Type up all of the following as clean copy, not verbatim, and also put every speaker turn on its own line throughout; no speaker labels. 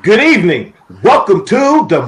Good evening. Welcome to the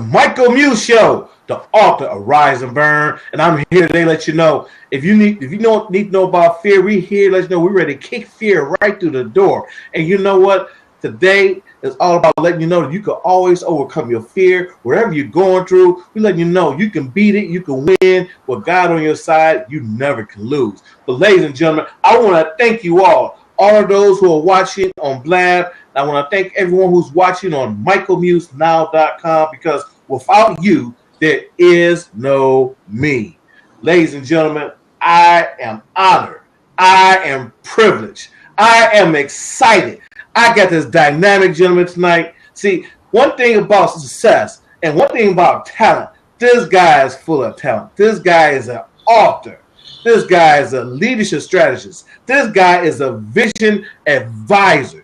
Muse Show, the author of Rise and Burn. And I'm here today to let you know if you don't need to know about fear, we here to let you know we're ready to kick fear right through the door. And you know what? Today is all about letting you know that you can always overcome your fear, whatever you're going through. We letting you know you can beat it, you can win. With God on your side, you never can lose. But ladies and gentlemen, I want to thank you all of those who are watching on Blab. I want to thank everyone who's watching on michaelmusenow.com because without you, there is no me. Ladies and gentlemen, I am honored. I am privileged. I am excited. I got this dynamic gentleman tonight. See, one thing about success and one thing about talent, this guy is full of talent. This guy is an author. This guy is a leadership strategist. This guy is a vision advisor.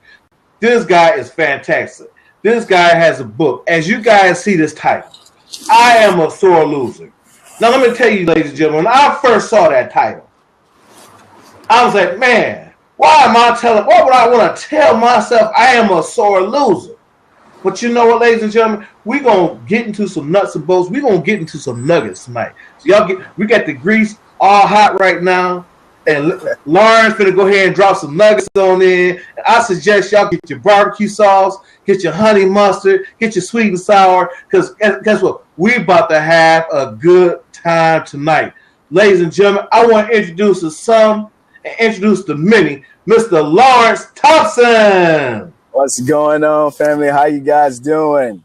This guy is fantastic. This guy has a book. As you guys see this title, I Am a Sore Loser. Now, let me tell you, ladies and gentlemen, when I first saw that title, I was like, man, why would I want to tell myself I am a sore loser? But you know what, ladies and gentlemen, we're going to get into some nuts and bolts. We're going to get into some nuggets tonight. So we got the grease all hot right now. And Lauren's going to go ahead and drop some nuggets on in. And I suggest y'all get your barbecue sauce, get your honey mustard, get your sweet and sour. Because guess what? We're about to have a good time tonight. Ladies and gentlemen, I want to introduce the some and introduce the many, Mr. Lawrence Thompson.
What's going on, family? How you guys doing?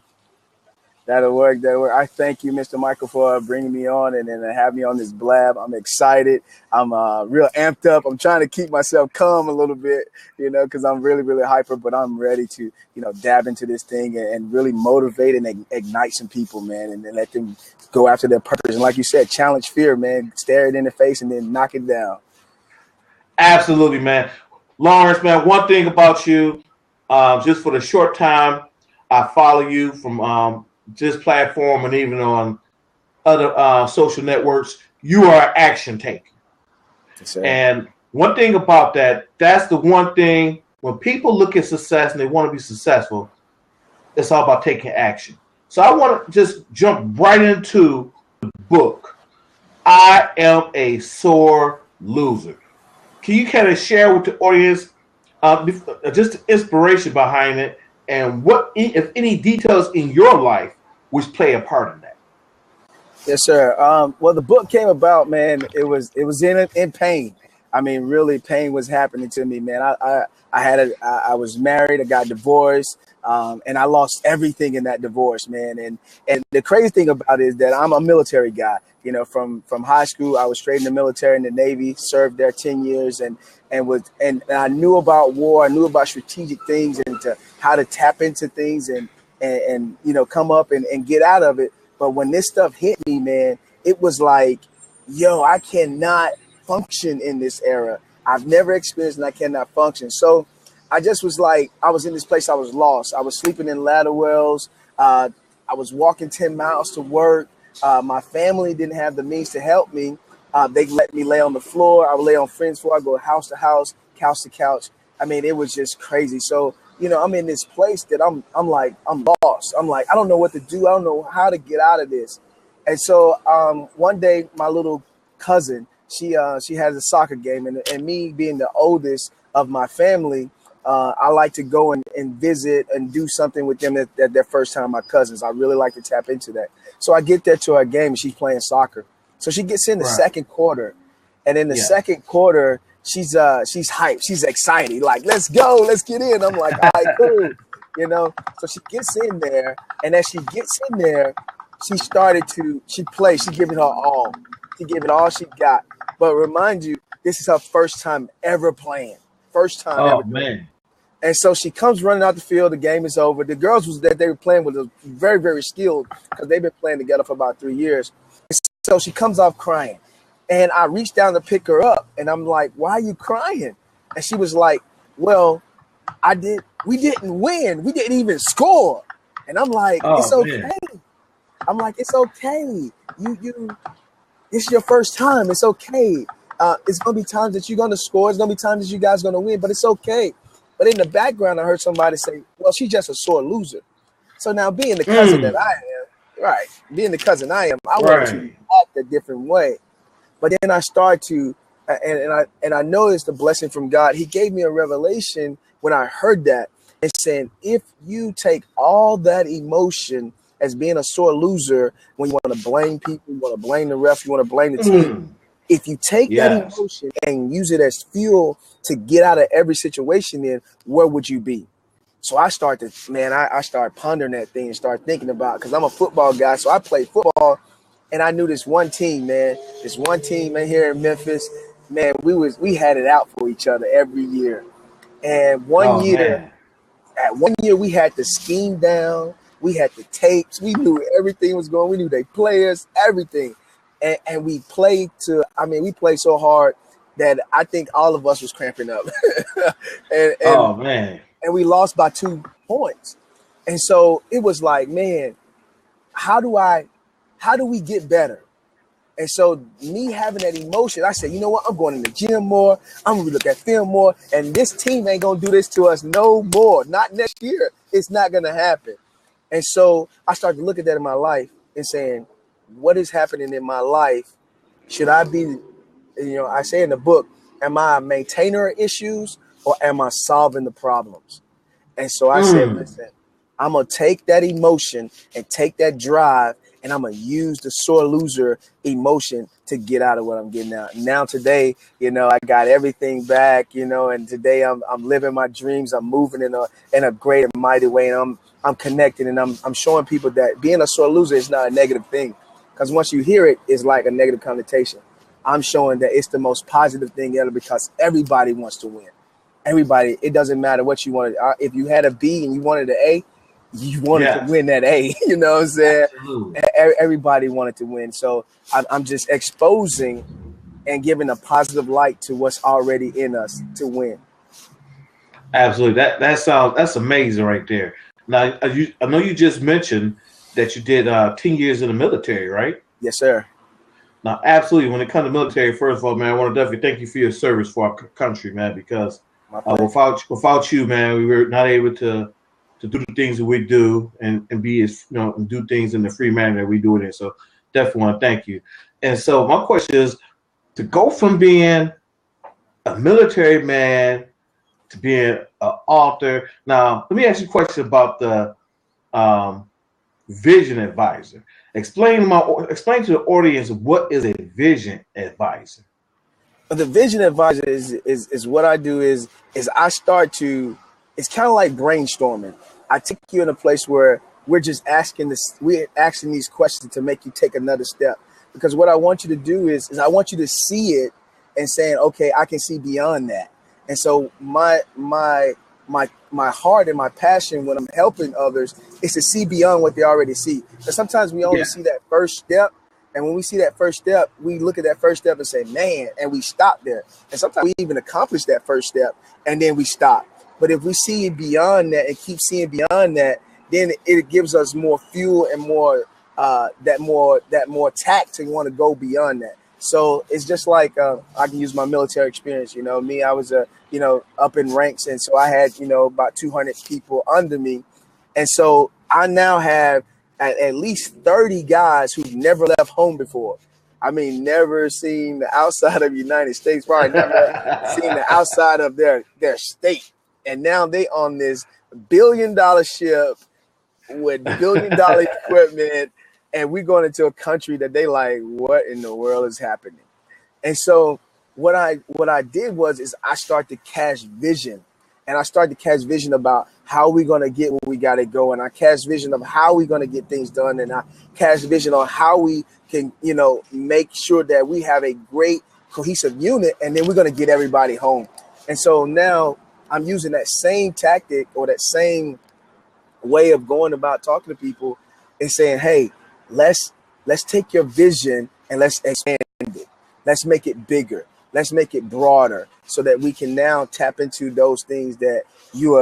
That'll work. I thank you, Mr. Michael, for bringing me on and have me on this blab. I'm excited. I'm real amped up. I'm trying to keep myself calm a little bit, because I'm really, really hyper, but I'm ready to, dab into this thing and really motivate and ignite some people, man, and then let them go after their purpose. And like you said, challenge fear, man. Stare it in the face and then knock it down.
Absolutely, man. Lawrence, man, one thing about you, just for the short time I follow you from this platform and even on other social networks, you are an action taker. And one thing about that's the one thing when people look at success and they want to be successful, it's all about taking action. So I want to just jump right into the book. I Am a Sore Loser. Can you kind of share with the audience just the inspiration behind it and what, if any, details in your life which play a part in that?
Yes, sir. Well, the book came about, man. It was in pain. I mean, really, pain was happening to me, man. I was married. I got divorced, and I lost everything in that divorce, man. And the crazy thing about it is that I'm a military guy. From high school, I was straight in the military in the Navy, served there 10 years, and I knew about war. I knew about strategic things and how to tap into things and come up and get out of it. But when this stuff hit me, man, it was like, yo, I cannot function in this era. I've never experienced and I cannot function. So I just was like, I was in this place. I was lost. I was sleeping in ladder wells. I was walking 10 miles to work. My family didn't have the means to help me. They let me lay on the floor. I would lay on friends' floor. I go house to house, couch to couch. I mean, it was just crazy. So, I'm in this place that I'm lost. I'm like, I don't know what to do. I don't know how to get out of this. And so one day, my little cousin, she has a soccer game. And me being the oldest of my family, I like to go and visit and do something with them at their first time, my cousins. I really like to tap into that. So I get there to her game and she's playing soccer. So she gets in the second quarter. And in the second quarter, she's hyped. She's excited. Like, let's go. Let's get in. I'm like, all right, cool. So she gets in there. And as she gets in there, she plays. She giving her all. She giving all she got. But remind you, this is her first time ever playing. First time ever.
Oh, man.
And so she comes running out the field. The game is over. The girls that they were playing with was very, very skilled because they've been playing together for about 3 years. And so she comes off crying. And I reached down to pick her up. And I'm like, why are you crying? And she was like, well, we didn't win. We didn't even score. And I'm like, it's okay. Man. I'm like, it's okay. It's your first time. It's okay. It's going to be times that you're going to score. It's going to be times that you guys are going to win, but it's okay. But in the background, I heard somebody say, well, she's just a sore loser. So now being the cousin that I am, right, being the cousin I am, I want to act a different way. But then I start to, and I know it's the blessing from God. He gave me a revelation when I heard that and saying, if you take all that emotion as being a sore loser, when you want to blame people, you want to blame the ref, you want to blame the team. If you take that emotion and use it as fuel to get out of every situation, then where would you be? So I started pondering that thing and start thinking about, because I'm a football guy, so I played football. And I knew this one team, man, here in Memphis, man, we had it out for each other every year. And one year we had the scheme down, we had the tapes, we knew everything was going, we knew they players, everything. And we played so hard that I think all of us was cramping up. And we lost by 2 points. And so it was like, man, how do we get better? And so me having that emotion, I said, you know what? I'm going in the gym more. I'm going to look at film more. And this team ain't going to do this to us no more. Not next year. It's not going to happen. And so I started to look at that in my life and saying, what is happening in my life? Should I be, I say in the book, am I a maintainer of issues or am I solving the problems? And so I said, listen, I'm going to take that emotion and take that drive, and I'm going to use the sore loser emotion to get out of what I'm getting out. Now today, I got everything back, and today I'm living my dreams. I'm moving in a great and mighty way, and I'm connected, and I'm showing people that being a sore loser is not a negative thing, because once you hear it, it's like a negative connotation. I'm showing that it's the most positive thing ever, because everybody wants to win. Everybody, it doesn't matter what you wanted. If you had a B and you wanted an A, you wanted to win that A. You know what I'm saying? Absolutely. Everybody wanted to win. So I'm just exposing and giving a positive light to what's already in us to win.
Absolutely. That's amazing right there. Now, I know you just mentioned that you did 10 years in the military, right?
Yes, sir.
Now, absolutely. When it comes to military, first of all, man, I want to definitely thank you for your service for our country, man, because without you, man, we were not able to do the things that we do and be as, and do things in the free manner that we do it in. So definitely want to thank you. And so my question is, to go from being a military man to being an author. Now, let me ask you a question about the vision advisor. Explain to the audience, what is a vision advisor?
The vision advisor is what I do is I start to, it's kind of like brainstorming. I take you in a place where we're asking these questions to make you take another step. Because what I want you to do is I want you to see it and saying, okay, I can see beyond that. And so my heart and my passion when I'm helping others is to see beyond what they already see. Because sometimes we only see that first step. And when we see that first step, we look at that first step and say, man, and we stop there. And sometimes we even accomplish that first step and then we stop. But if we see beyond that and keep seeing beyond that, then it gives us more fuel and more tact to want to go beyond that. So it's just like I can use my military experience. Me, I was up in ranks, and so I had about 200 people under me, and so I now have at least 30 guys who've never left home before. I mean, never seen the outside of the United States, probably never seen the outside of their state. And now they on this $1 billion ship with $1 billion equipment, and we're going into a country that they like, what in the world is happening? And so what I did was I started to cast vision. And I started to cast vision about how we're going to get where we got to go. And I cast vision of how we're going to get things done. And I cast vision on how we can, make sure that we have a great cohesive unit. And then we're going to get everybody home. And so now I'm using that same tactic or that same way of going about talking to people and saying, hey, let's take your vision and let's expand it. Let's make it bigger. Let's make it broader so that we can now tap into those things that you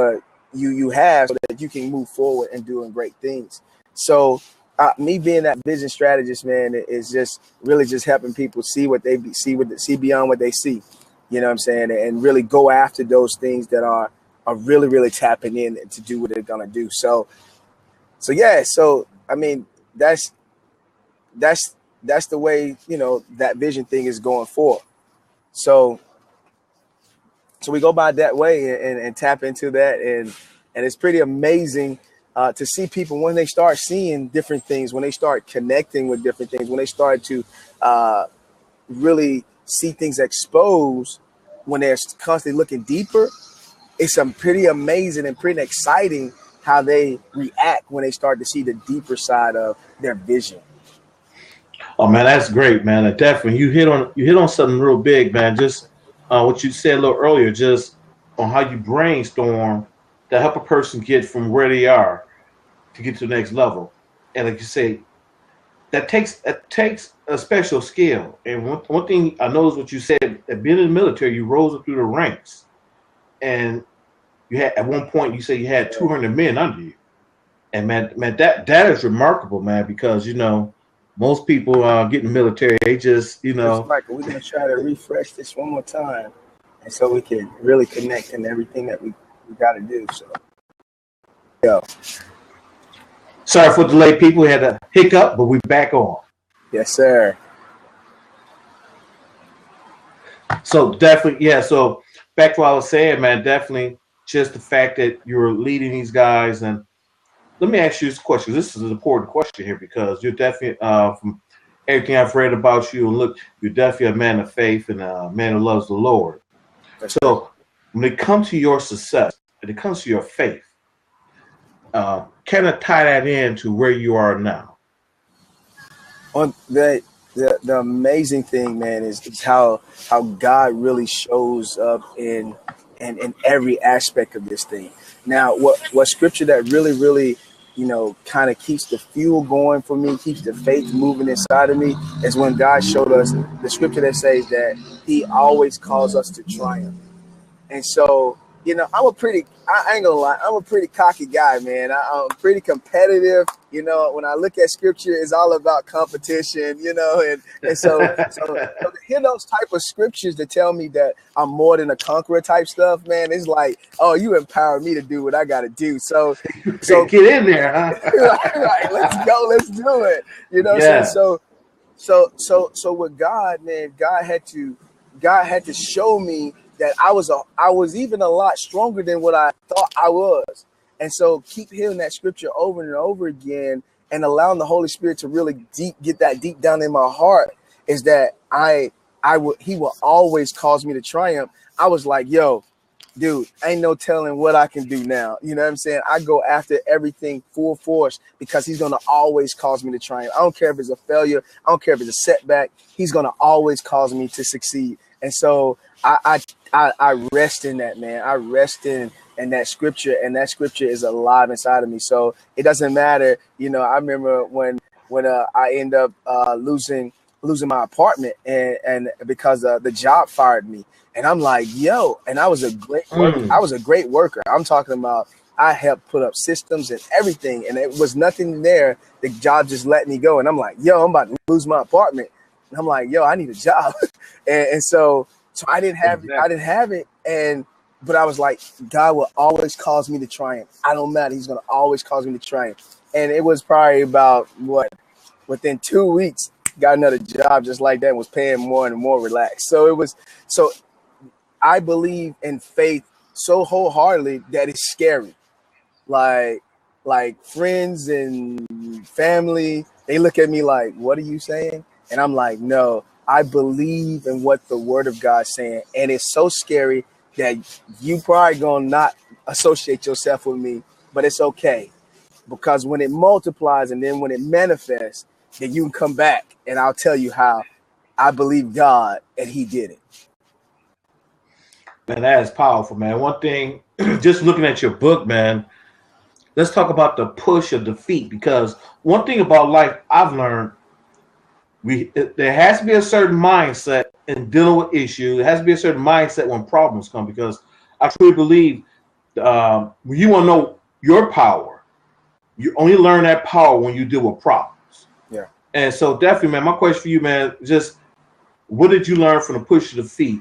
have so that you can move forward and doing great things. So me being that business strategist, man, is just really just helping people see what they see beyond what they see. You know what I'm saying? And really go after those things that are really, really tapping in to do what they're going to do. So yeah, so I mean, that's that's the way, you know, that vision thing is going forward. So we go by that way and tap into that, and it's pretty amazing to see people when they start seeing different things, when they start connecting with different things, when they start to really see things exposed, when they're constantly looking deeper. It's pretty amazing and pretty exciting how they react when they start to see the deeper side of their vision.
Oh man, that's great, man. Definitely, you hit on something real big, man. Just what you said a little earlier, just on how you brainstorm to help a person get from where they are to get to the next level. And like you say, that takes a special skill. And one thing I know is what you said. At being in the military, you rose up through the ranks, and you had at one point you said you had 200 men under you. And man, that is remarkable, man, because most people get in the military, they just
Michael, we're gonna try to refresh this one more time, and so we can really connect in everything that we got to do. So, yeah.
Sorry for the delay, people. We had a hiccup, but we're back on.
Yes, sir.
So definitely, yeah. So back to what I was saying, man. Definitely, just the fact that you're leading these guys. And let me ask you this question. This is an important question here because you're definitely, from everything I've read about you and look, you're definitely a man of faith and a man who loves the Lord. So when it comes to your success, when it comes to your faith, kind of tie that in to where you are now.
On the amazing thing, man, is how God really shows up in every aspect of this thing. Now, what scripture that really kind of keeps the fuel going for me, keeps the faith moving inside of me, is when God showed us the scripture that says that He always calls us to triumph. And so, I ain't gonna lie, I'm a pretty cocky guy, man. I'm pretty competitive. When I look at scripture, it's all about competition, and so to hear those type of scriptures that tell me that I'm more than a conqueror type stuff, man, it's like, oh, you empower me to do what I got to do. So
get in there, huh?
right, let's go, let's do it.
Yeah.
So with God, man, God had to show me that I was even a lot stronger than what I thought I was. And so keep hearing that scripture over and over again and allowing the Holy Spirit to really get that deep down in my heart is that He will always cause me to triumph. I was like, yo, dude, ain't no telling what I can do now. You know what I'm saying? I go after everything full force because He's going to always cause me to triumph. I don't care if it's a failure. I don't care if it's a setback. He's going to always cause me to succeed. And so I rest in that, man. I rest in that scripture, and that scripture is alive inside of me. So it doesn't matter. I remember when I end up losing my apartment and because the job fired me. And I'm like, yo, and I was a great worker. I was a great worker. I'm talking about I helped put up systems and everything, and it was nothing there. The job just let me go. And I'm like, yo, I'm about to lose my apartment. And I'm like, yo, I need a job. and so I didn't have it. I didn't have it. But I was like, God will always cause me to triumph. I don't matter. He's going to always cause me to triumph. And it was probably about within 2 weeks, got another job just like that and was paying more and more relaxed. So I believe in faith so wholeheartedly that it's scary. Like friends and family, they look at me like, what are you saying? And I'm like, no, I believe in what the word of God's saying. And it's so scary that you probably gonna not associate yourself with me, but it's okay. Because when it multiplies and then when it manifests, then you can come back and I'll tell you how I believe God and He did it.
Man, that is powerful, man. One thing, just looking at your book, man, let's talk about the push of defeat, because one thing about life I've learned, there has to be a certain mindset in dealing with issues. There has to be a certain mindset when problems come, because I truly believe when you want to know your power, you only learn that power when you deal with problems.
Yeah.
And so definitely, man, my question for you, man, just what did you learn from the push of defeat,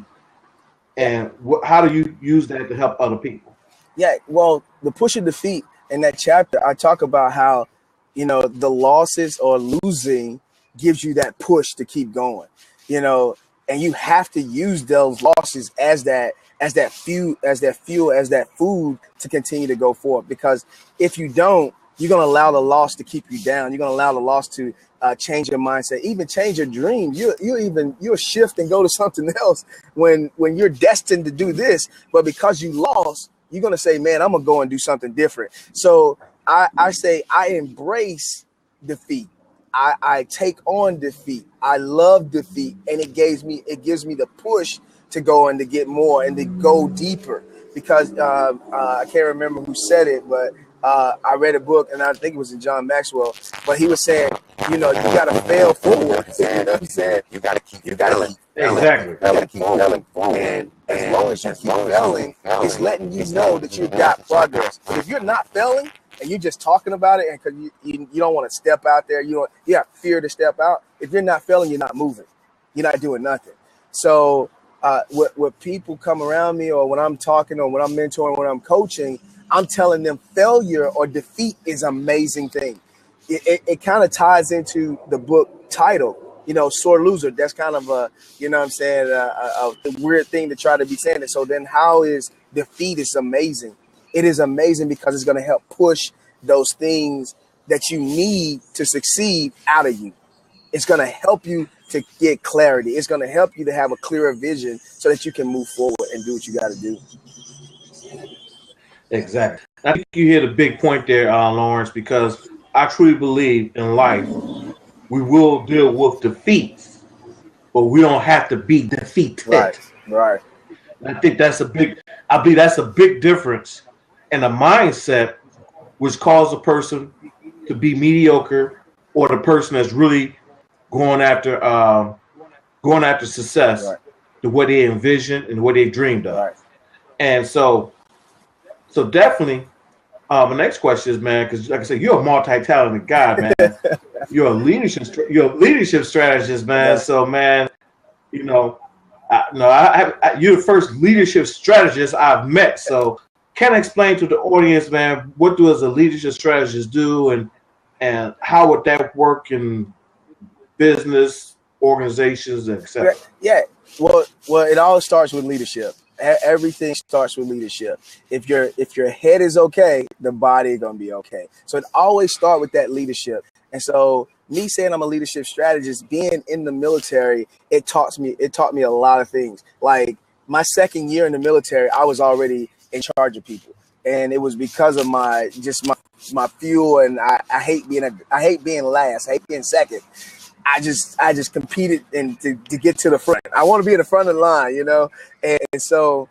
and how do you use that to help other people?
Yeah, well, the push of defeat in that chapter, I talk about how You know, the losses or losing gives you that push to keep going, you know, and you have to use those losses as that fuel, as that food to continue to go forward. Because if you don't, you're going to allow the loss to keep you down. You're going to allow the loss to change your mindset, even change your dream. You'll shift and go to something else when you're destined to do this. But because you lost, you're going to say, man, I'm going to go and do something different. So I say I embrace defeat. I take on defeat. I love defeat, and it gives me the push to go and to get more and to go deeper. Because I can't remember who said it, but I read a book, and I think it was in John Maxwell, but he was saying, you know, you got to fail forward. He said you got to keep failing.
Exactly.
You got to keep failing forward. And as long as you keep failing, it's letting you know that you got progress. But if you're not failing and you're just talking about it, and because you don't want to step out there, you have fear to step out. If you're not failing, you're not moving. You're not doing nothing. So when people come around me, or when I'm talking, or when I'm mentoring, when I'm coaching, I'm telling them failure or defeat is an amazing thing. It kind of ties into the book title, you know, sore loser. That's kind of a, you know what I'm saying, a weird thing to try to be saying it. So then how is defeat is amazing? It is amazing because it's going to help push those things that you need to succeed out of you. It's going to help you to get clarity. It's going to help you to have a clearer vision so that you can move forward and do what you got to do.
Exactly. I think you hit a big point there, Lawrence, because I truly believe in life we will deal with defeats, but we don't have to be defeated.
Right.
I think I believe that's a big difference in a mindset which causes a person to be mediocre, or the person that's really going after success,
Right.
the way they envisioned and what they dreamed of.
Right.
And so definitely, the next question is, man, because like I said, you're a multi-talented guy, man. You're a leadership strategist, man.
Yeah.
So, man, you know, you're the first leadership strategist I've met. So, can I explain to the audience, man, what does a leadership strategist do, and how would that work in business, organizations, etc.?
Yeah. Well, it all starts with leadership. Everything starts with leadership. If your head is okay, the body is gonna be okay. So it always starts with that leadership. And so me saying I'm a leadership strategist, being in the military, it taught me a lot of things. Like my second year in the military, I was already in charge of people, and it was because of my fuel. And I hate being last. I hate being second. I just competed and to get to the front. I want to be in the front of the line, you know? And so,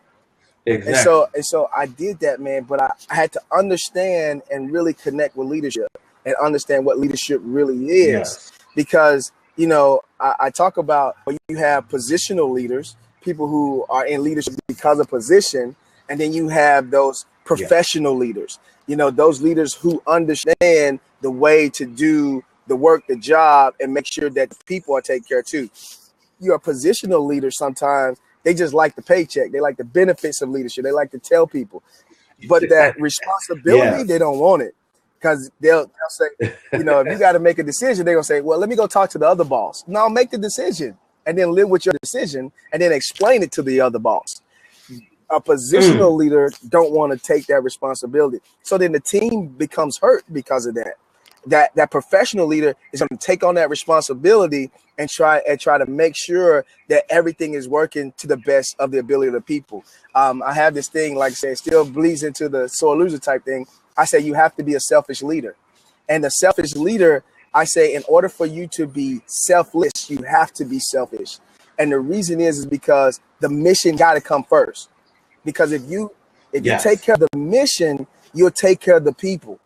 Exactly.
and so I did that, man, but I had to understand and really connect with leadership and understand what leadership really is.
Yes.
Because, you know, I talk about, you have positional leaders, people who are in leadership because of position, and then you have those professional leaders, you know, those leaders who understand the way to do the work, the job, and make sure that people are taken care of too. You're a positional leader. Sometimes they just like the paycheck. They like the benefits of leadership. They like to tell people, but that responsibility, they don't want it, because they'll say, you know, if you got to make a decision, they're gonna say, well, let me go talk to the other boss. No, make the decision and then live with your decision and then explain it to the other boss. A positional leader don't want to take that responsibility. So then the team becomes hurt because of that. That professional leader is going to take on that responsibility and try to make sure that everything is working to the best of the ability of the people. I have this thing, like I said, still bleeds into the sore loser type thing. I say you have to be a selfish leader. And the selfish leader, I say, in order for you to be selfless, you have to be selfish. And the reason is because the mission got to come first. Because if you take care of the mission, you'll take care of the people.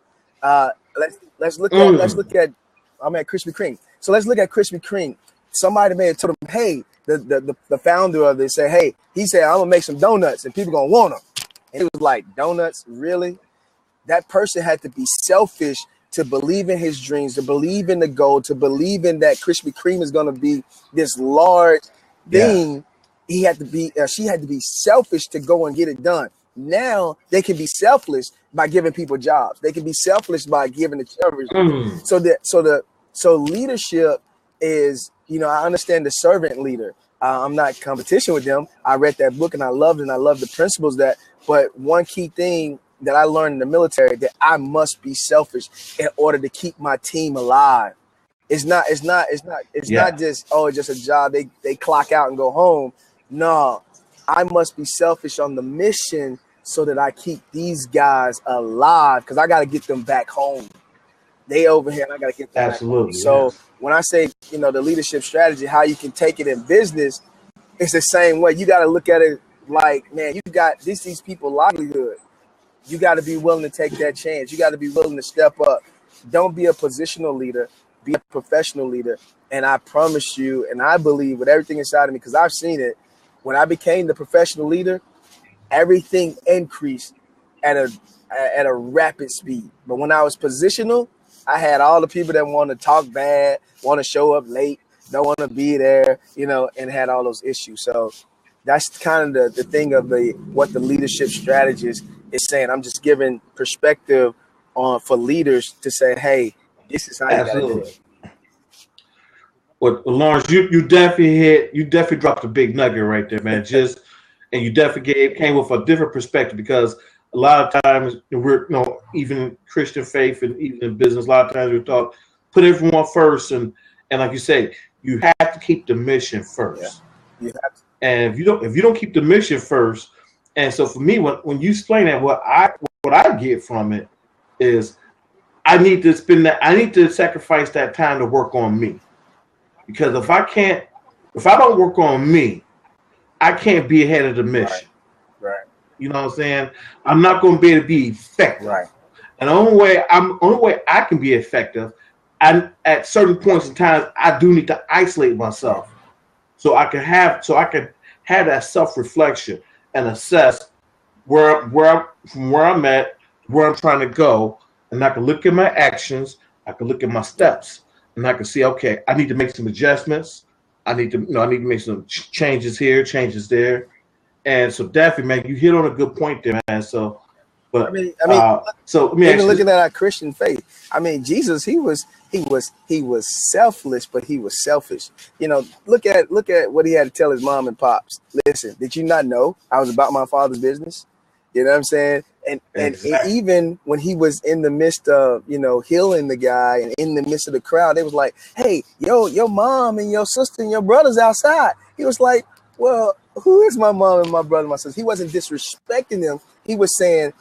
Let's look at I'm at Krispy Kreme. So let's look at Krispy Kreme. Somebody may have told him, hey, the founder of this said, hey, he said, I'm gonna make some donuts and people gonna want them. And it was like, donuts, really? That person had to be selfish to believe in his dreams, to believe in the goal, to believe in that Krispy Kreme is gonna be this large thing. She had to be selfish to go and get it done. Now they can be selfless by giving people jobs. They can be selfish by giving the others.
Mm.
So leadership is, I understand the servant leader. I'm not in competition with them. I read that book and I loved it, and I love the principles but one key thing that I learned in the military, that I must be selfish in order to keep my team alive. It's not just, it's just a job. They clock out and go home. No, I must be selfish on the mission so that I keep these guys alive, because I got to get them back home. They over here and I got to get them back home. So when I say, the leadership strategy, how you can take it in business, it's the same way. You got to look at it like, man, you got these people livelihood. You got to be willing to take that chance. You got to be willing to step up. Don't be a positional leader. Be a professional leader. And I promise you, and I believe with everything inside of me, because I've seen it, when I became the professional leader, everything increased at a rapid speed. But when I was positional, I had all the people that want to talk bad, want to show up late, don't want to be there, and had all those issues. So that's kind of the thing of what the leadership strategist is saying. I'm just giving perspective for leaders to say, hey, this is how you got to do it.
Well, Lawrence, you definitely dropped a big nugget right there, man. And you definitely came with a different perspective, because a lot of times we're, even in Christian faith and even in business, a lot of times we're taught put everyone first, and like you say, you have to keep the mission first.
Yeah, you have to.
And if you don't keep the mission first, and so for me, when you explain that, what I get from it is I need to sacrifice that time to work on me. Because if I don't work on me, I can't be ahead of the mission.
Right.
You know what I'm saying? I'm not going to be able to be effective.
Right.
And the only way I can be effective, and at certain points in time, I do need to isolate myself, so I can have that self-reflection and assess where I'm at, where I'm trying to go, and I can look at my actions, I can look at my steps, and I can see, okay, I need to make some adjustments. I need to make some changes here, changes there. And so definitely, man, you hit on a good point there, man. So, but so let me
even looking at our Christian faith, Jesus, he was selfless, but he was selfish. Look at what he had to tell his mom and pops. Listen, did you not know I was about my Father's business? You know what I'm saying? And even when he was in the midst of, healing the guy, and in the midst of the crowd, they was like, hey, your mom and your sister and your brother's outside. He was like, well, who is my mom and my brother and my sister? He wasn't disrespecting them. He was saying,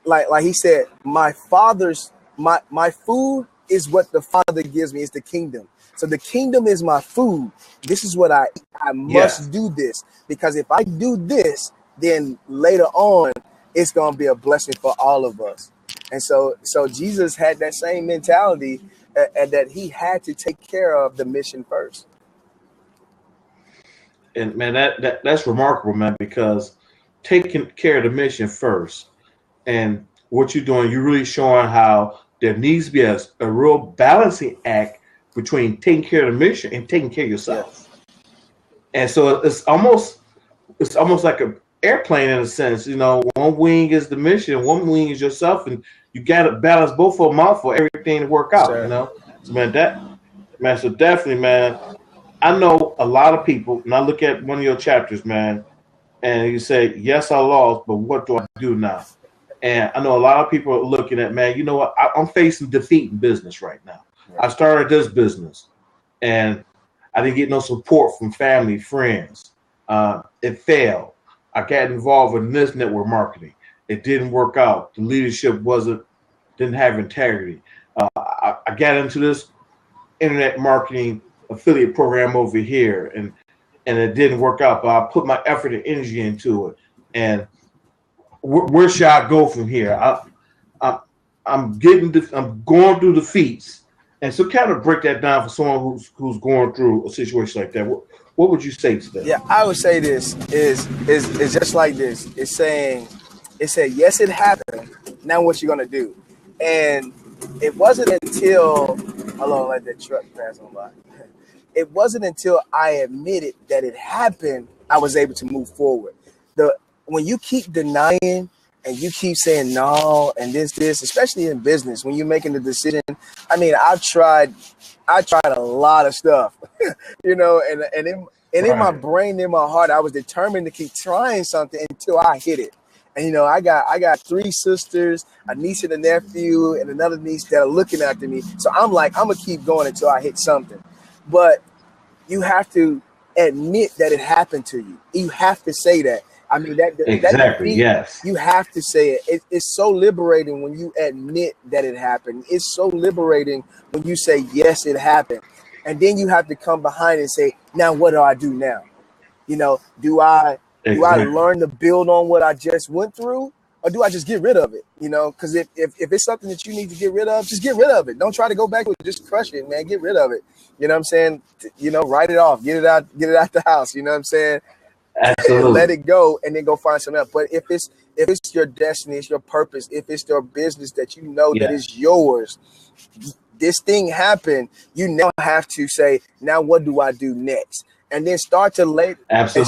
like he said, my father's, my food is what the Father gives me. It's the kingdom. So the kingdom is my food. This is what I must do this, because if I do this, then later on, it's going to be a blessing for all of us. And so Jesus had that same mentality, and that he had to take care of the mission first.
And man, that's remarkable, man, because taking care of the mission first, and what you're doing, you're really showing how there needs to be a real balancing act between taking care of the mission and taking care of yourself. And so it's almost like an airplane in a sense. One wing is the mission, one wing is yourself, and you got to balance both of them out for everything to work out.
Sure.
So so definitely, man. I know a lot of people, and I look at one of your chapters, man, and you say, yes, I lost, but what do I do now? And I know a lot of people are looking at, man, you know what? I'm facing defeat in business right now. I started this business, and I didn't get no support from family, friends. It failed. I got involved in this network marketing. It didn't work out. The leadership didn't have integrity. I got into this internet marketing affiliate program over here, and it didn't work out. But I put my effort and energy into it. And where should I go from here? I'm going through defeats. And so kind of break that down for someone who's going through a situation like that. What would you say to them?
Yeah, I would say this is just like this. It said, yes, it happened. Now what you gonna do? And it wasn't until, hold on, let that truck pass on by. It wasn't until I admitted that it happened, I was able to move forward. When you keep denying and you keep saying no and this, especially in business when you're making the decision. I mean, I tried a lot of stuff, you know, and in my
Right.
brain, in my heart, I was determined to keep trying something until I hit it. And you know, I got three sisters, a niece and a nephew, and another niece that are looking after me. So I'm like, I'm gonna keep going until I hit something. But you have to admit that it happened to you. You have to say that. I mean, that
Exactly.
defeat,
Yes.
you have to say it. It's so liberating when you admit that it happened. It's so liberating when you say, yes, it happened. And then you have to come behind and say, now what do I do now? You know, do I
Exactly.
learn to build on what I just went through, or do I just get rid of it? You know, because if it's something that you need to get rid of, just get rid of it. Don't try to go back to it. Just crush it, man. Get rid of it. You know what I'm saying? You know, write it off. Get it out the house. You know what I'm saying? And let
Absolutely.
it go, and then go find something else. But if it's your destiny, it's your purpose, if it's your business that you know that
Yes.
is yours, this thing happened, you now have to say, now what do I do next? And then
Absolutely.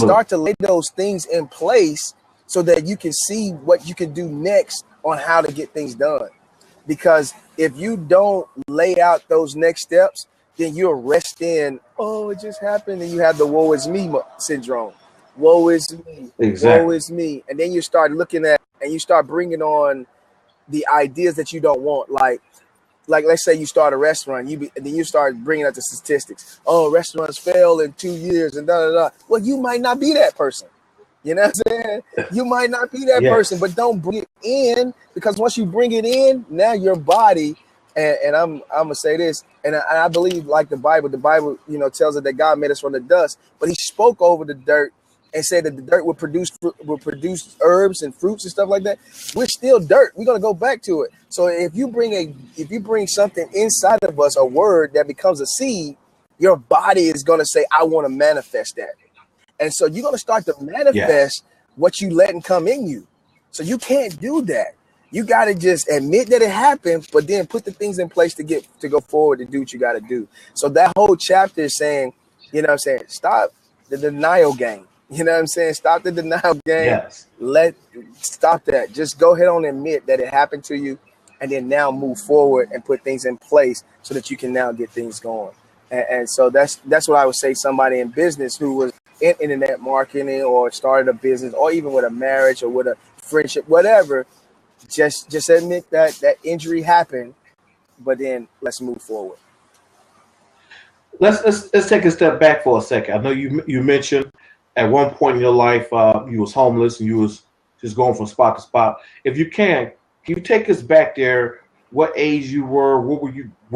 start to lay those things in place so that you can see what you can do next on how to get things done. Because if you don't lay out those next steps, then you'll rest in, oh, it just happened, and you have the woe is me syndrome. Woe is me, woe
Exactly.
is me. And then you start looking at and you start bringing on the ideas that you don't want. Like let's say you start a restaurant, and then you start bringing up the statistics. Oh, restaurants fail in 2 years and da da da. Well, you might not be that person. You know what I'm saying? You might not be that person,
Yes.
but don't bring it in, because once you bring it in, now your body, and I'm gonna say this, and I believe like the Bible, you know, tells us that God made us from the dust, but He spoke over the dirt and said that the dirt would produce herbs and fruits and stuff like that. We're still dirt. We're gonna go back to it. So if you bring something inside of us, a word that becomes a seed, your body is gonna say, I want to manifest that. And so you're going to start to
Yes.
manifest what you letting come in you. So you can't do that. You got to just admit that it happened, but then put the things in place to go forward and do what you got to do. So that whole chapter is saying, you know what I'm saying, stop the denial game. You know what I'm saying? Stop the denial game.
Yes.
Let Stop that. Just go ahead on and admit that it happened to you, and then now move forward and put things in place so that you can now get things going. And so that's what I would say. Somebody in business who was in internet marketing or started a business or even with a marriage or with a friendship, whatever, just admit that that injury happened, but then let's move forward.
Let's take a step back for a second. I know you mentioned at one point in your life you was homeless and you was just going from spot to spot. If you can you take us back there? What age you were? What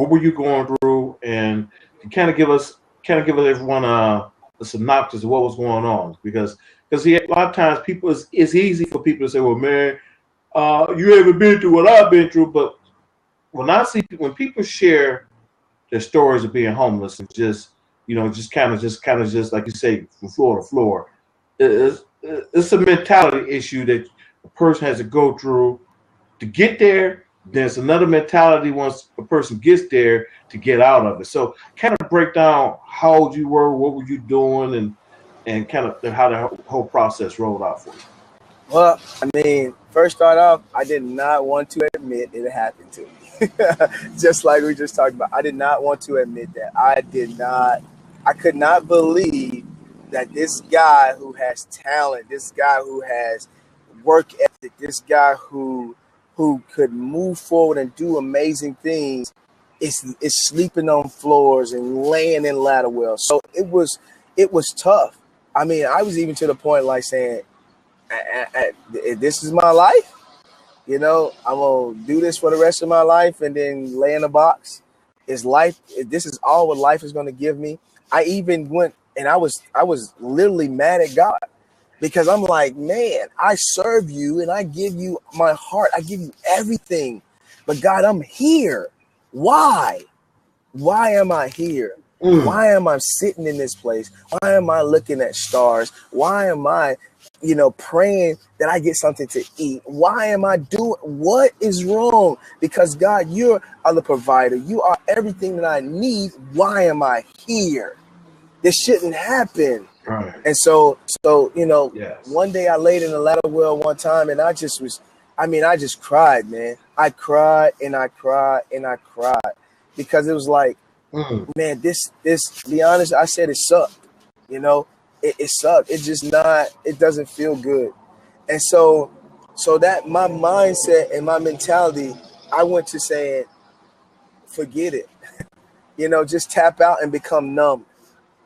were you going through? And to kind of give us everyone a synopsis of what was going on, because a lot of times people it's easy for people to say, well, man, you haven't been through what I've been through. But when people share their stories of being homeless and just just like you say, from floor to floor, it's a mentality issue that a person has to go through to get there. There's another mentality once a person gets there to get out of it. So kind of break down how old you were, what were you doing, and kind of how the whole process rolled out for you.
Well, I mean, first start off, I did not want to admit it happened to me. Just like we just talked about, I did not want to admit that. I could not believe that this guy who has talent, this guy who has work ethic, this guy who could move forward and do amazing things is sleeping on floors and laying in ladder wells. So it was tough. I mean, I was even to the point like saying, this is my life. You know, I'm gonna do this for the rest of my life and then lay in a box. Is life? This is all what life is gonna give me. I even went and I was literally mad at God because I'm like, man, I serve you and I give you my heart. I give you everything, but God, I'm here. Why? Why am I here?
Mm,
Why am I sitting in this place? Why am I looking at stars? Why am I, praying that I get something to eat? Why am I doing what is wrong? Because God, you are the provider. You are everything that I need. Why am I here? This shouldn't happen.
right.
And so
Yes.
one day I laid in a ladder well one time and I just was I mean, I just cried, man. I cried and I cried and I cried because it was like, man, this, to be honest, I said it sucked. You know, it sucked. It just not, it doesn't feel good. And so that my mindset and my mentality, I went to saying, forget it. You know, just tap out and become numb.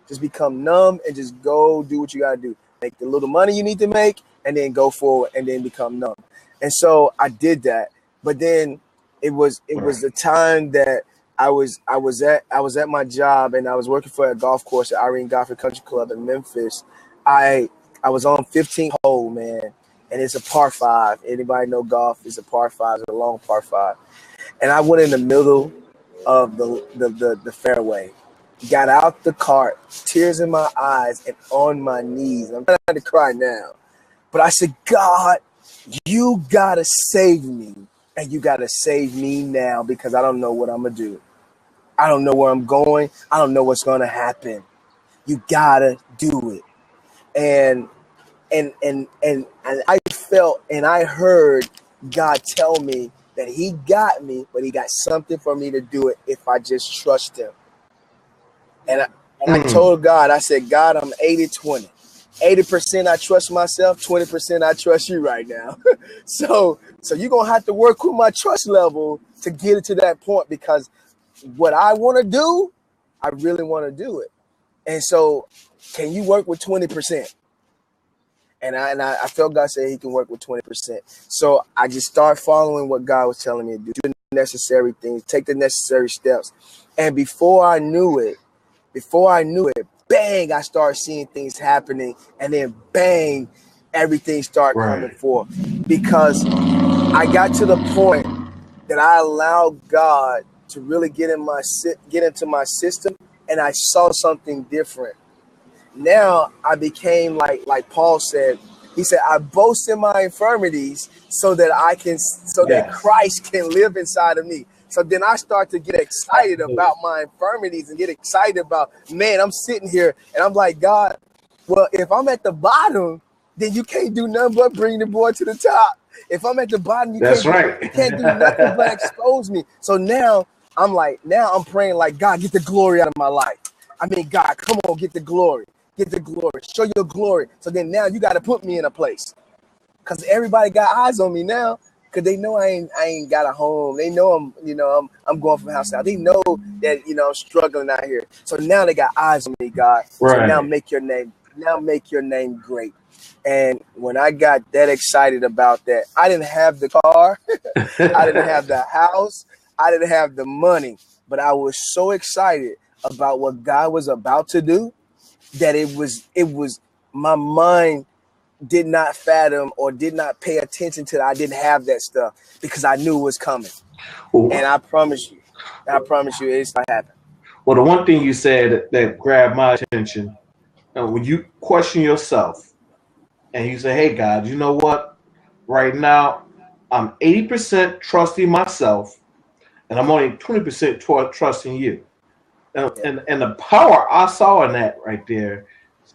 Just become numb and just go do what you got to do. Make the little money you need to make and then go forward and then become numb. And so I did that. But then it was the time that I was at my job and I was working for a golf course at Irene Golf and Country Club in Memphis. I was on 15th hole, man, and it's a par 5. Anybody know golf? It's a par 5, it's a long par 5. And I went in the middle of the fairway, got out the cart, tears in my eyes and on my knees. I'm trying to cry now. But I said, God, you got to save me, and you got to save me now because I don't know what I'm going to do. I don't know where I'm going. I don't know what's going to happen. You got to do it. And I felt and I heard God tell me that he got me, but he got something for me to do it if I just trust him. And I told God, I said, God, I'm 80-20. 80% I trust myself, 20% I trust you right now. So you're going to have to work with my trust level to get it to that point because what I want to do, I really want to do it. And so can you work with 20%? And I felt God say he can work with 20%. So I just start following what God was telling me to do the necessary things, take the necessary steps. And before I knew it, bang, I started seeing things happening. And then bang, everything started coming forth. Because I got to the point that I allowed God to really get into my system. And I saw something different. Now I became like Paul said. He said, I boast in my infirmities so that that Christ can live inside of me. So then I start to get excited about my infirmities and get excited about, man, I'm sitting here and I'm like, God, well, if I'm at the bottom, then you can't do nothing but bring the boy to the top. If I'm at the bottom, you can't do nothing but expose me. So now I'm praying like, God, get the glory out of my life. I mean, God, come on, get the glory. Get the glory. Show your glory. So then now you got to put me in a place. Because everybody got eyes on me now. Because they know I ain't got a home. They know I'm going from house to house. They know that, I'm struggling out here. So now they got eyes on me, God. Right. So now make your name great. And when I got that excited about that, I didn't have the car. I didn't have the house. I didn't have the money. But I was so excited about what God was about to do that it was my mind did not fathom or did not pay attention to that. I didn't have that stuff because I knew it was coming. Ooh. And I promise you, it's not happening.
Well, the one thing you said that grabbed my attention, when you question yourself and you say, hey, God, you know what? Right now, I'm 80% trusting myself and I'm only 20% trusting you. And the power I saw in that right there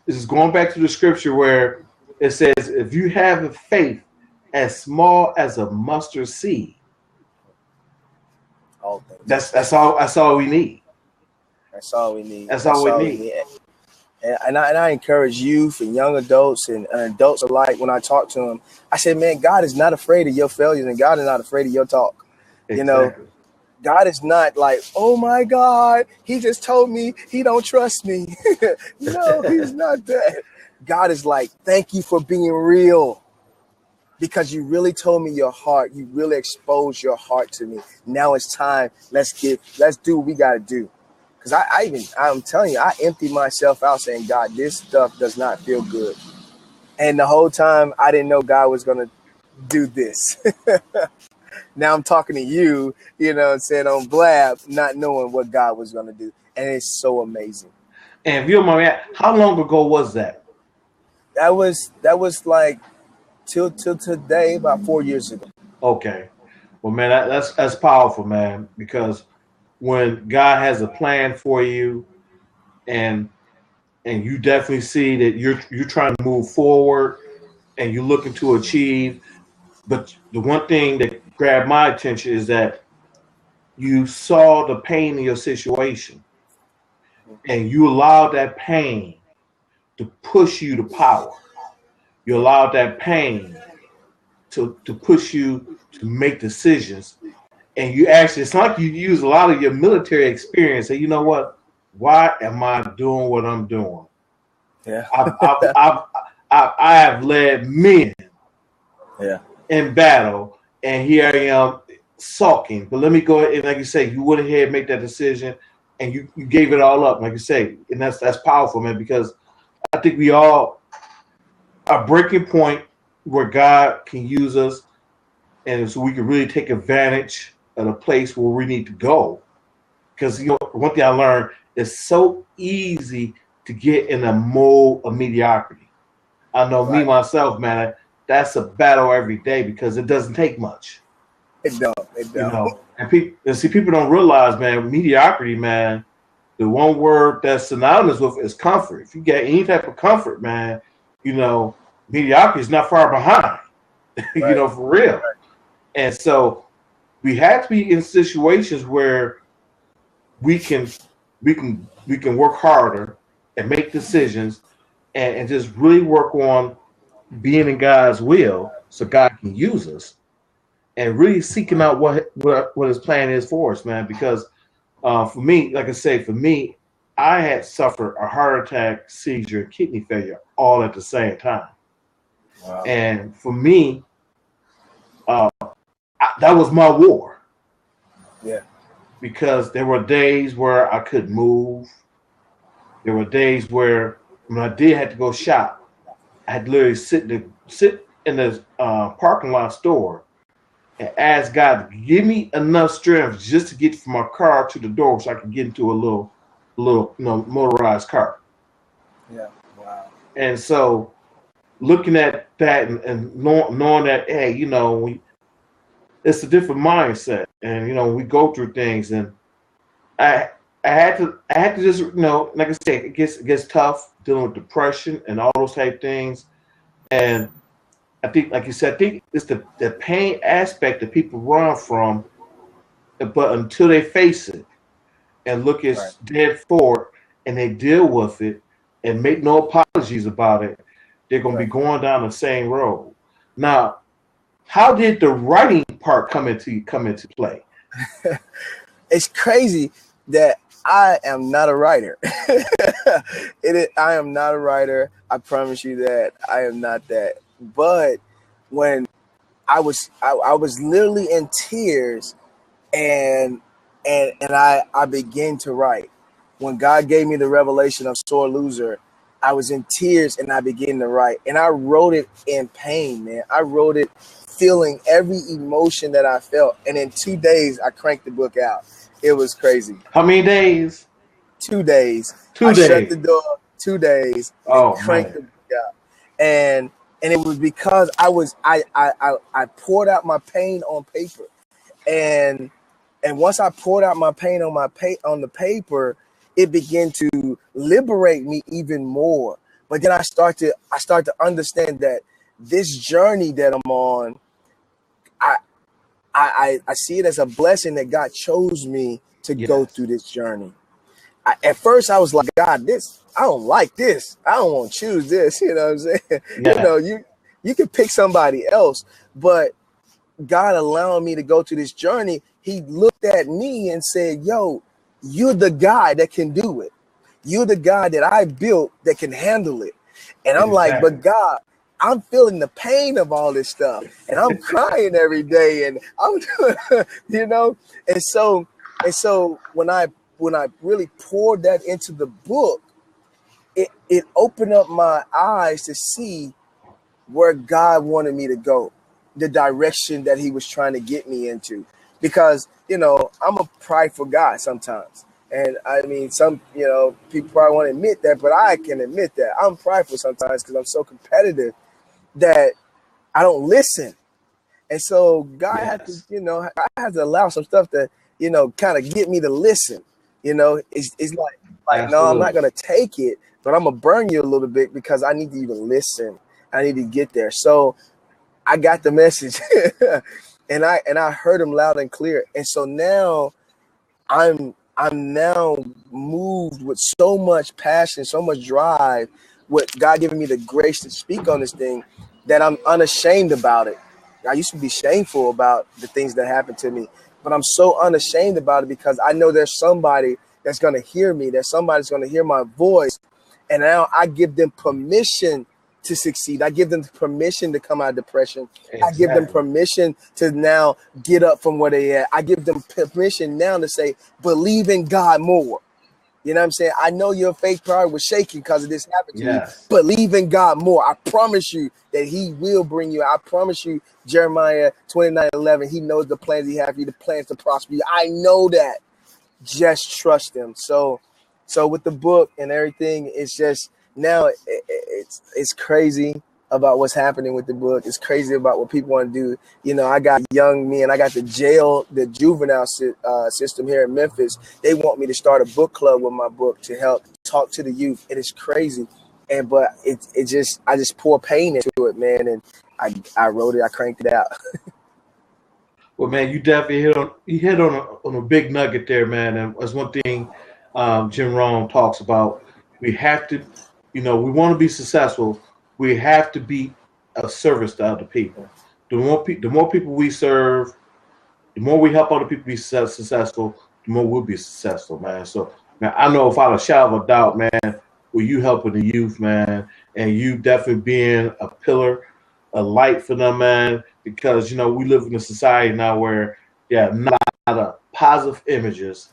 is going back to the scripture where it says, if you have a faith as small as a mustard seed, that's all we need.
That's all we need.
That's all we need.
And I encourage youth and young adults and adults alike when I talk to them, I say, man, God is not afraid of your failures and God is not afraid of your talk. Exactly. God is not like, oh my God, he just told me he don't trust me. No, he's not that. God is like, thank you for being real because you really told me your heart. You really exposed your heart to me. Now it's time. Let's do what we got to do. Because I'm telling you, I emptied myself out saying, God, this stuff does not feel good. And the whole time I didn't know God was going to do this. Now I'm talking to you, saying on blab, not knowing what God was going to do. And it's so amazing.
And if you don't mind me, how long ago was that?
That was like till today, about 4 years ago.
Okay. Well, man, that's powerful, man, because when God has a plan for you and you definitely see that you're trying to move forward and you're looking to achieve, But the one thing that grabbed my attention is that you saw the pain in your situation and you allowed that pain to push you to power. You allowed that pain to push you to make decisions. And you actually, it's like you use a lot of your military experience. And you know what? Why am I doing what I'm doing?
Yeah.
I have led men
Yeah.
in battle, and here I am sulking. But let me go ahead and, like you say, you went ahead and make that decision, and you gave it all up, like you say, and that's powerful, man. Because I think we all a breaking point where God can use us, and so we can really take advantage of the place where we need to go. Because one thing I learned is so easy to get in a mold of mediocrity. I know me myself, man. That's a battle every day because it doesn't take much.
It don't. It don't.
And people don't realize, man, mediocrity, man. The one word that's synonymous with is comfort. If you get any type of comfort, man, mediocrity is not far behind.
Right.
For real. Right. And so we have to be in situations where we can work harder and make decisions and just really work on being in God's will so God can use us and really seeking out what his plan is for us, man. Because for me, like I say, I had suffered a heart attack, seizure, and kidney failure all at the same time. Wow. And for me, that was my war.
Yeah.
Because there were days where I couldn't move. There were days where when I did have to go shop, I had to literally sit in the parking lot store and ask God to give me enough strength just to get from my car to the door so I could get into a little motorized car.
Yeah. Wow.
And so looking at that and knowing that, hey, it's a different mindset, and we go through things, and I had to just like I said, it gets tough dealing with depression and all those type things, and I think, like you said, I think it's the pain aspect that people run from, but until they face it and look at dead forward and they deal with it and make no apologies about it, they're gonna be going down the same road. Now, how did the writing part come into play?
It's crazy that I am not a writer. I am not a writer. I promise you that I am not that. But when I was literally in tears, and I began to write. When God gave me the revelation of Sore Loser, I was in tears and I began to write. And I wrote it in pain, man. I wrote it feeling every emotion that I felt. And in 2 days, I cranked the book out. It was crazy.
How many days?
2 days.
2 days.
Shut the door. 2 days. And cranked the book out. And it was because I poured out my pain on paper. And once I poured out my pain on the paper, it began to liberate me even more. But then I start to understand that this journey that I'm on, I see it as a blessing that God chose me to go through this journey. At first, I was like, God, I don't like this. I don't want to choose this. You know what I'm saying? Yeah. You can pick somebody else, but God allowing me to go through this journey, he looked at me and said, yo, you're the guy that can do it. You're the guy that I built that can handle it. And I'm like, but God, I'm feeling the pain of all this stuff, and I'm crying every day, and I'm, and so when I really poured that into the book, it opened up my eyes to see where God wanted me to go, the direction that he was trying to get me into, because I'm a prideful guy sometimes. And I mean, some, people probably won't admit that, but I can admit that I'm prideful sometimes because I'm so competitive that I don't listen. And so God had to, I had to allow some stuff to, kind of get me to listen. It's like, no, I'm not going to take it, but I'm going to burn you a little bit because I need to even listen. I need to get there. So I got the message, and I heard him loud and clear. And so now I'm now moved with so much passion, so much drive, with God giving me the grace to speak on this thing, that I'm unashamed about it. I used to be shameful about the things that happened to me, but I'm so unashamed about it because I know there's somebody that's going to hear me. There's somebody that's going to hear my voice. And now I give them permission to succeed. I give them permission to come out of depression. Exactly. I give them permission to now get up from where they at. I give them permission now to say, believe in God more. You know what I'm saying? I know your faith probably was shaking because of this happened to you. Believe in God more. I promise you that he will bring you. I promise you, Jeremiah 29:11, he knows the plans he has for you, the plans to prosper you. I know that. Just trust him. So with the book and everything, it's just now it's crazy about what's happening with the book. It's crazy about what people want to do. You know, I got young men. I got the juvenile system here in Memphis. They want me to start a book club with my book to help talk to the youth. It is crazy, but I just pour pain into it, man. And I wrote it. I cranked it out.
Well, man, you definitely hit on a big nugget there, man. And that's one thing Jim Rohn talks about. We have to, we want to be successful. We have to be of service to other people. The more people we serve, the more we help other people be successful, the more we'll be successful, man. So, man, I know without a shadow of a doubt, man, with you helping the youth, man, and you definitely being a pillar, a light for them, man, because, we live in a society now where, not a lot of positive images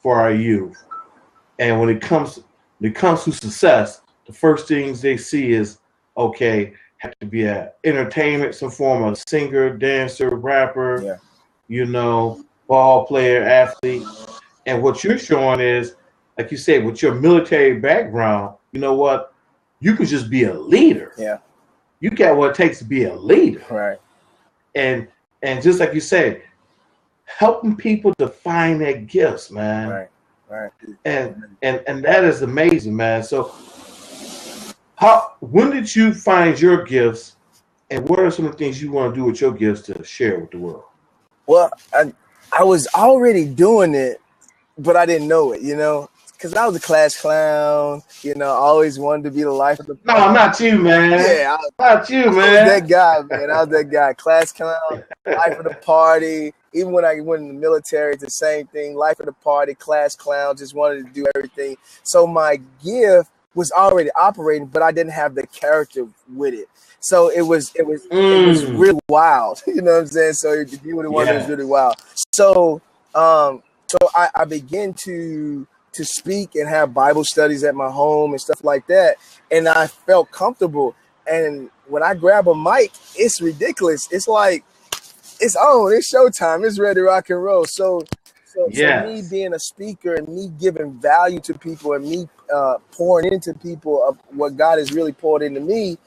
for our youth. And when it comes to success, the first things they see is, have to be an entertainment, some form of singer, dancer, rapper, ball player, athlete. And what you're showing is, like you said, with your military background, you know what? You could just be a leader.
Yeah.
You got what it takes to be a leader.
Right.
And just like you said, helping people to find their gifts, man.
Right.
And that is amazing, man. So when did you find your gifts, and what are some of the things you want to do with your gifts to share with the world?
Well, I was already doing it, but I didn't know it, because I was a class clown, always wanted to be the life of the party.
No, not you, man.
Yeah,
not you, man.
I was that guy, man. I was that guy. Class clown, life of the party. Even when I went in the military, it's the same thing. Life of the party, class clown, just wanted to do everything. So my gift was already operating, but I didn't have the character with it. So it was really wild. You know what I'm saying? So if you would have wanted, it was really wild. So I began to speak and have Bible studies at my home and stuff like that. And I felt comfortable. And when I grab a mic, it's ridiculous. It's like, it's on, it's showtime, it's ready to rock and roll. So me being a speaker and me giving value to people and me pouring into people of what God has really poured into me,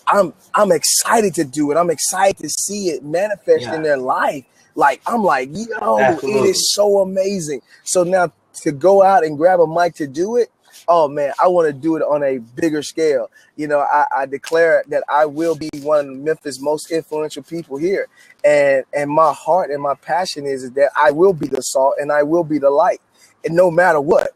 I'm excited to do it. I'm excited to see it manifest in their life. Like, I'm like, Absolutely. It is so amazing. So now to go out and grab a mic to do it, oh man, I want to do it on a bigger scale. I declare that I will be one of Memphis' most influential people here. And my heart and my passion is that I will be the salt and I will be the light. And no matter what.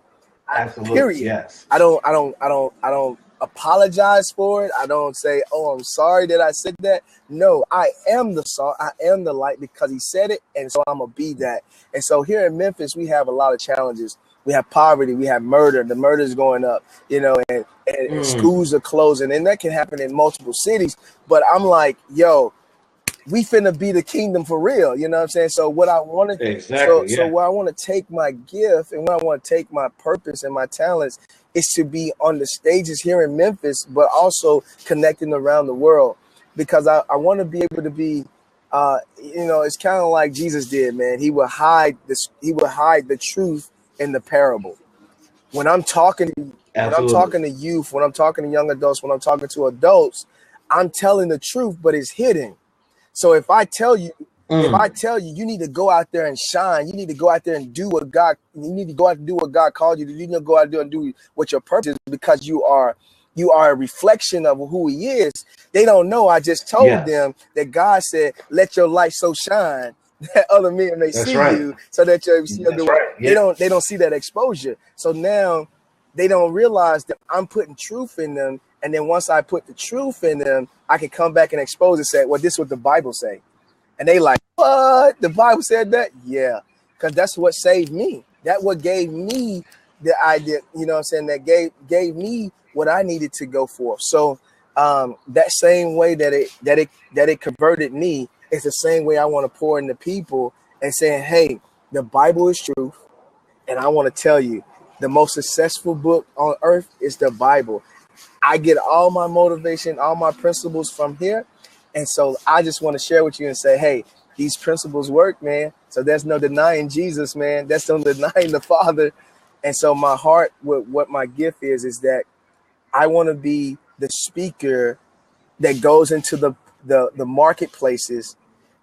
Absolutely.
Period.
Yes.
I don't apologize for it. I don't say, oh, I'm sorry that I said that. No, I am the salt. I am the light because he said it. And so I'm going to be that. And so here in Memphis, we have a lot of challenges. We have poverty. We have murder. The murder is going up, and schools are closing. And that can happen in multiple cities. But I'm like, we finna be the kingdom for real. You know what I'm saying? So what I want to so where I want to take my gift and where I want to take my purpose and my talents is to be on the stages here in Memphis, but also connecting around the world, because I want to be able to be, it's kind of like Jesus did, man. He would hide the truth in the parable. When I'm talking to youth, when I'm talking to young adults, when I'm talking to adults, I'm telling the truth, but it's hidden. So if I tell you, you need to go out there and shine, you need to go out there and do what God, you need to go out and do what God called you to do. You need to go out there and do what your purpose is, because you are you are a reflection of who he is. They don't know. I just told them that God said, let your light so shine that other men may see you, so that you see your good work. They don't see that exposure. So now they don't realize that I'm putting truth in them. And then once I put the truth in them, I can come back and expose and say, well, this is what the Bible say. And they like, what? The Bible said that? Yeah. Because that's what saved me. That what gave me the idea, you know what I'm saying, that gave me what I needed to go for. So that same way that it converted me is the same way I want to pour into people and saying, hey, the Bible is truth. And I want to tell you, the most successful book on earth is the Bible. I get all my motivation, all my principles from here. And so I just want to share with you and say, hey, these principles work, man. So there's no denying Jesus, man. That's no denying the Father. And so my heart, what my gift is that I want to be the speaker that goes into the marketplaces,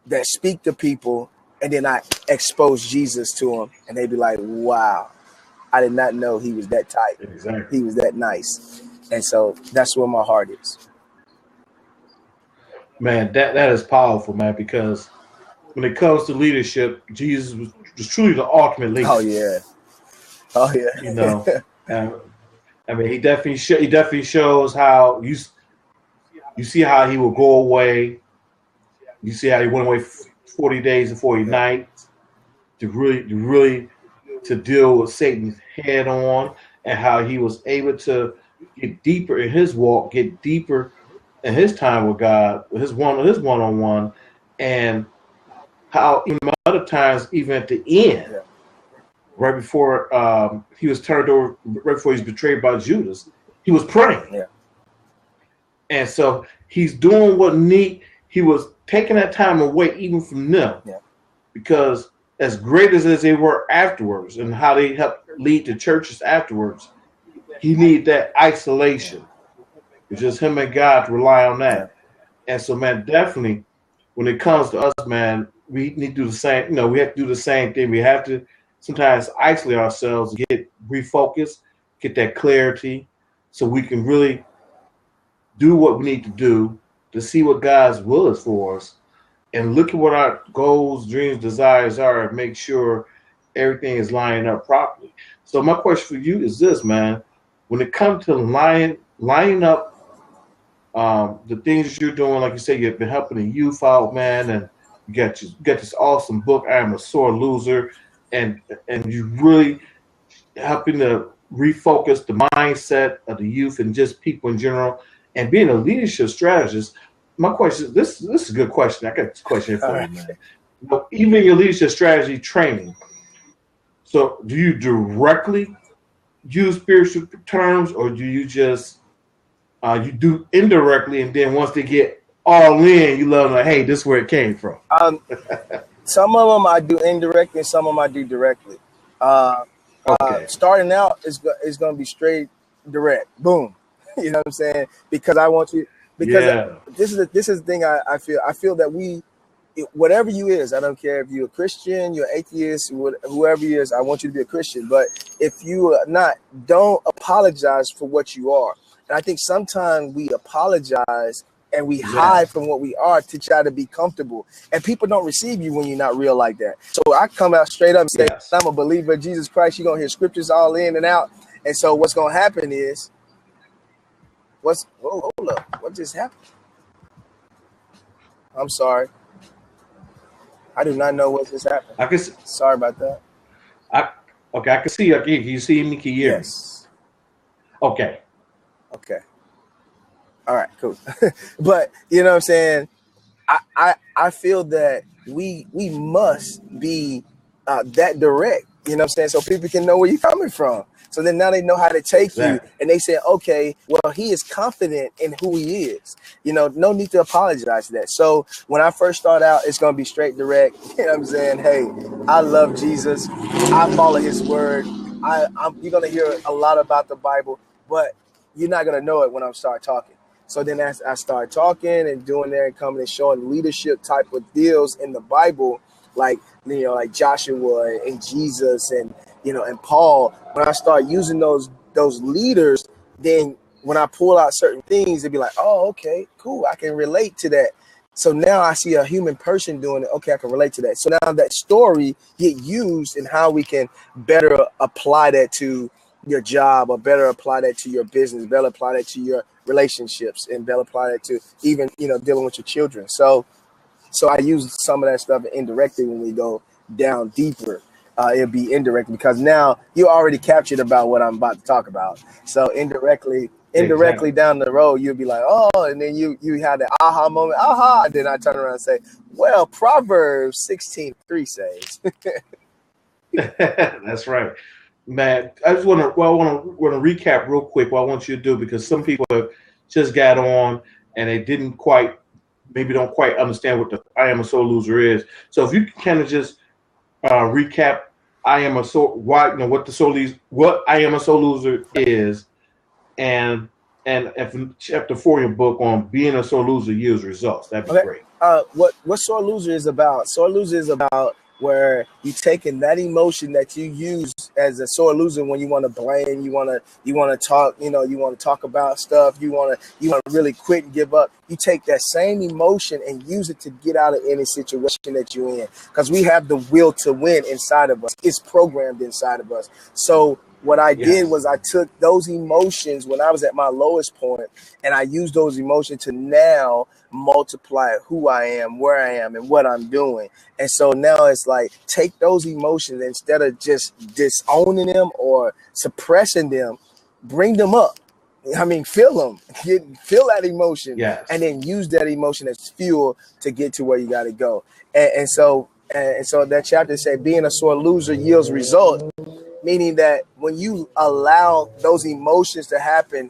that speak to people, and then I expose Jesus to them. And they be like, wow, I did not know he was that tight.
Exactly.
He was that nice. And so that's where my heart is.
Man, that is powerful, man, because when it comes to leadership, Jesus was truly the ultimate leader.
Oh, yeah. Oh, yeah.
You know, I mean, he definitely shows how you see how he will go away. You see how he went away 40 days and 40 nights to really deal with Satan's head on, and how he was able to get deeper in his walk, get deeper in his time with God, with his one-on-one, and how even other times, even at the end, right before he was turned over, right before he was betrayed by Judas, he was praying.
Yeah.
And so he's doing he was taking that time away even from them, because as great as they were afterwards and how they helped lead the churches afterwards, he needed that isolation. It's just him and God to rely on that. And so, man, definitely when it comes to us, man, we need to do the same. You know, we have to do the same thing. We have to sometimes isolate ourselves, get refocused, get that clarity, so we can really do what we need to do to see what God's will is for us, and look at what our goals, dreams, desires are, and make sure everything is lining up properly. So my question for you is this, man: when it comes to lining up the things that you're doing, like you said, you've been helping the youth out, man, and you got this awesome book, I Am a Sore Loser, and you really helping to refocus the mindset of the youth and just people in general, and being a leadership strategist. My question, this is a good question. I got this question here for you, man. You know, even your leadership strategy training. So do you directly use spiritual terms, or do you just you do indirectly, and then once they get all in, you let them know, hey, this is where it came from?
Some of them I do indirectly, and some of them I do directly. Starting out is going to be straight direct. Boom. You know what I'm saying? Because I want you. Because this is the thing I feel. I feel that whatever you is, I don't care if you're a Christian, you're atheist, whoever you is, I want you to be a Christian. But if you are not, don't apologize for what you are. And I think sometimes we apologize and we hide from what we are to try to be comfortable. And people don't receive you when you're not real like that. So I come out straight up and say, I'm a believer of Jesus Christ. You're going to hear scriptures all in and out. And so what's going to happen is, hold up, what just happened? I'm sorry. I do not know what just happened. Sorry about that.
I can see you. Can you see me? Can you hear me?
Yes.
Okay.
All right, cool. But you know what I'm saying? I feel that we must be that direct, you know what I'm saying? So people can know where you're coming from. So then now they know how to take you, and they say, okay, well, he is confident in who he is. You know, no need to apologize to that. So when I first start out, it's going to be straight direct. You know what I'm saying? Hey, I love Jesus. I follow his word. You're going to hear a lot about the Bible, but you're not going to know it when I start talking. So then as I start talking and doing there and coming and showing leadership type of deals in the Bible, like, you know, like Joshua and Jesus and, you know, and Paul, when I start using those leaders, then when I pull out certain things, it'd be like, oh, okay, cool, I can relate to that. So now I see a human person doing it. Okay, I can relate to that. So now that story get used in how we can better apply that to your job, or better apply that to your business, better apply that to your relationships, and better apply that to even, dealing with your children. So I use some of that stuff indirectly when we go down deeper. It'll be indirect because now you already captured about what I'm about to talk about. So indirectly
Exactly.
down the road, you'll be like, oh, and then you have the aha moment, aha. And then I turn around and say, well, Proverbs 16:3 says.
That's right, man. I just want to recap real quick what I want you to do, because some people have just got on and they didn't quite, maybe don't quite understand what the I am a soul loser is. So if you can kind of just recap I am a soul, why, what the soul is, what I am a soul loser is, and if chapter 4 in your book on being a sore loser yields results, that'd be
Okay.
great.
What sore loser is about? Sore loser is about where you taking that emotion that you use as a sore loser when you want to blame, you want to talk, you want to talk about stuff, you want to really quit and give up. You take that same emotion and use it to get out of any situation that you're in, because we have the will to win inside of us. It's programmed inside of us. So what I did
Yes.
was I took those emotions when I was at my lowest point, and I used those emotions to now multiply who I am, where I am, and what I'm doing. And so now it's like, take those emotions, instead of just disowning them or suppressing them, bring them up. I mean, feel them, feel that emotion, and
Yes.
then use that emotion as fuel to get to where you got to go. And so that chapter said, being a sore loser yields result, meaning that when you allow those emotions to happen,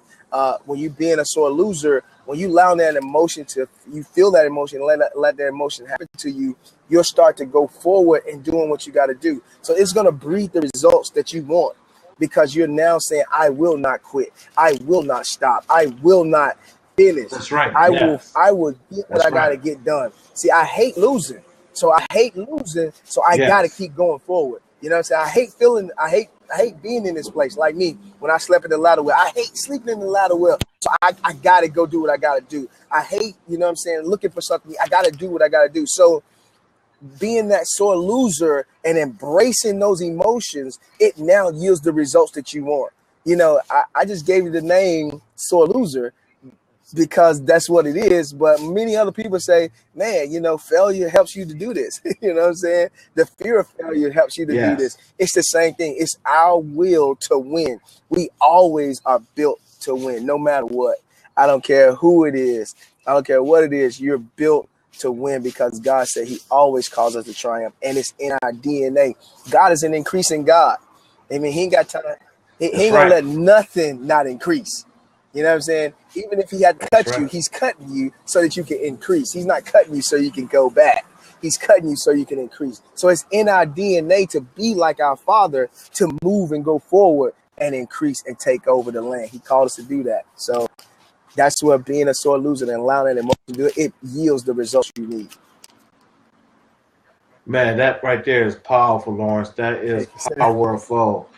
when you being a sore loser, when you allow that emotion to, you feel that emotion, let that emotion happen to you, you'll start to go forward and doing what you got to do. So it's going to breed the results that you want, because you're now saying, I will not quit, I will not stop, I will not finish,
That's right.
I will
Yes.
I will get what
That's
I got
right.
to get done. See, I hate losing. So I hate losing. So I got to
Yes.
keep going forward. You know what I'm saying? I hate being in this place. Like me, when I slept in the ladder well, I hate sleeping in the ladder well. So I got to go do what I got to do. I hate, you know what I'm saying, looking for something. I got to do what I got to do. So being that sore loser and embracing those emotions, it now yields the results that you want. I just gave you the name sore loser because that's what it is. But many other people say, man, failure helps you to do this. You know what I'm saying? The fear of failure helps you to do this.
Yes.
It's the same thing. It's our will to win. We always are built to win, no matter what. I don't care who it is. I don't care what it is. You're built to win because God said he always calls us to triumph, and it's in our DNA. God is an increasing God. I mean, he ain't got time. He
That's
ain't gonna
right.
let nothing not increase. You know what I'm saying? Even if he had to
That's
cut you,
right.
he's cutting you so that you can increase. He's not cutting you so you can go back. He's cutting you so you can increase. So it's in our DNA to be like our Father, to move and go forward and increase and take over the land. He called us to do that. So that's what being a sore loser and allowing that emotion to do it, it yields the results you need.
Man, that right there is powerful, Lawrence. That is powerful.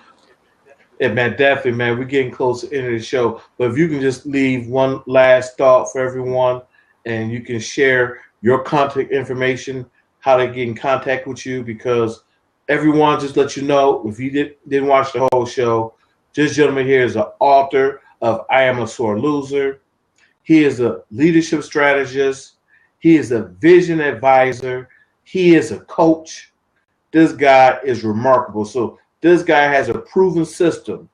Yeah, man, definitely, man. We're getting close to the end of the show. But if you can just leave one last thought for everyone, and you can share your contact information, how to get in contact with you, because everyone, just let you know, if you didn't watch the whole show, this gentleman here is the author of I Am a Sore Loser. He is a leadership strategist. He is a vision advisor. He is a coach. This guy is remarkable. So this guy has a proven system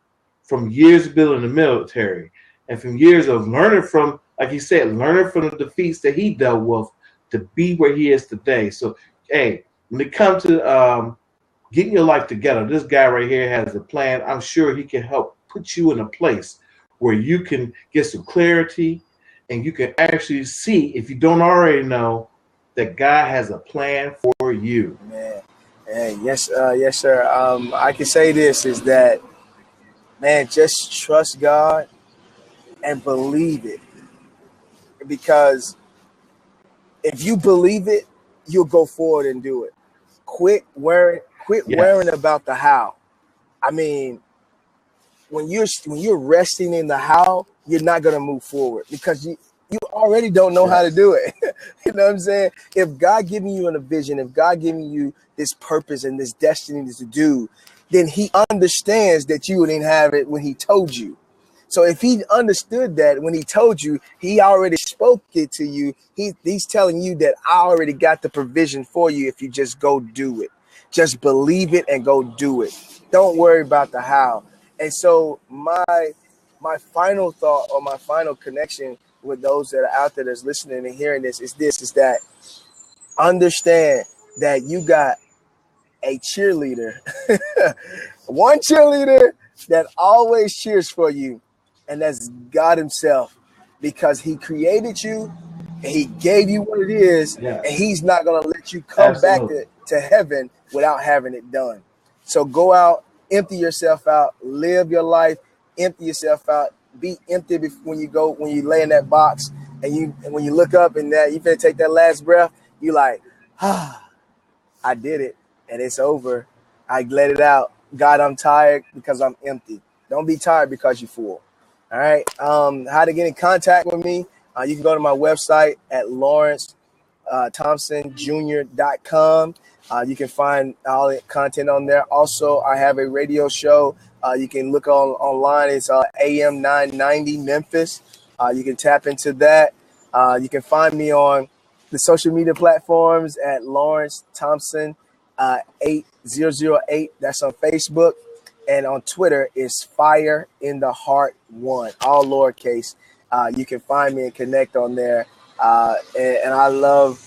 from years of building the military and from years of learning from, like he said, learning from the defeats that he dealt with to be where he is today. So, hey, when it comes to getting your life together, this guy right here has a plan. I'm sure he can help put you in a place where you can get some clarity and you can actually see, if you don't already know, that God has a plan for you.
Man. Hey, yes, sir. I can say this is that, man, just trust God and believe it. Because if you believe it, you'll go forward and do it. Quit worrying
Yes.
about the how. I mean, when you're resting in the how, you're not going to move forward because you already don't know how to do it. You know what I'm saying? If God giving you a vision, if God giving you this purpose and this destiny to do, then he understands that you didn't have it when he told you. So if he understood that when he told you, he already spoke it to you. He's telling you that I already got the provision for you if you just go do it. Just believe it and go do it. Don't worry about the how. And so my final thought or my final connection with those that are out there that's listening and hearing this is that understand that you got a cheerleader, one cheerleader that always cheers for you, and that's God himself, because he created you and he gave you what it is, and he's not going to let you come back to heaven without having it done. So go out, empty yourself out, live your life, empty yourself out, be empty when you lay in that box, and when you look up and that you finna take that last breath, you like, I did it and it's over. I let it out. God, I'm tired because I'm empty. Don't be tired because you're full. All right. How to get in contact with me? You can go to my website at LawrenceThompsonJr.com. You can find all the content on there. Also, I have a radio show. You can look online. It's AM 990 Memphis. You can tap into that. You can find me on the social media platforms at Lawrence Thompson 8008. That's on Facebook. And on Twitter is Fire in the Heart 1, all lowercase. You can find me and connect on there. And I love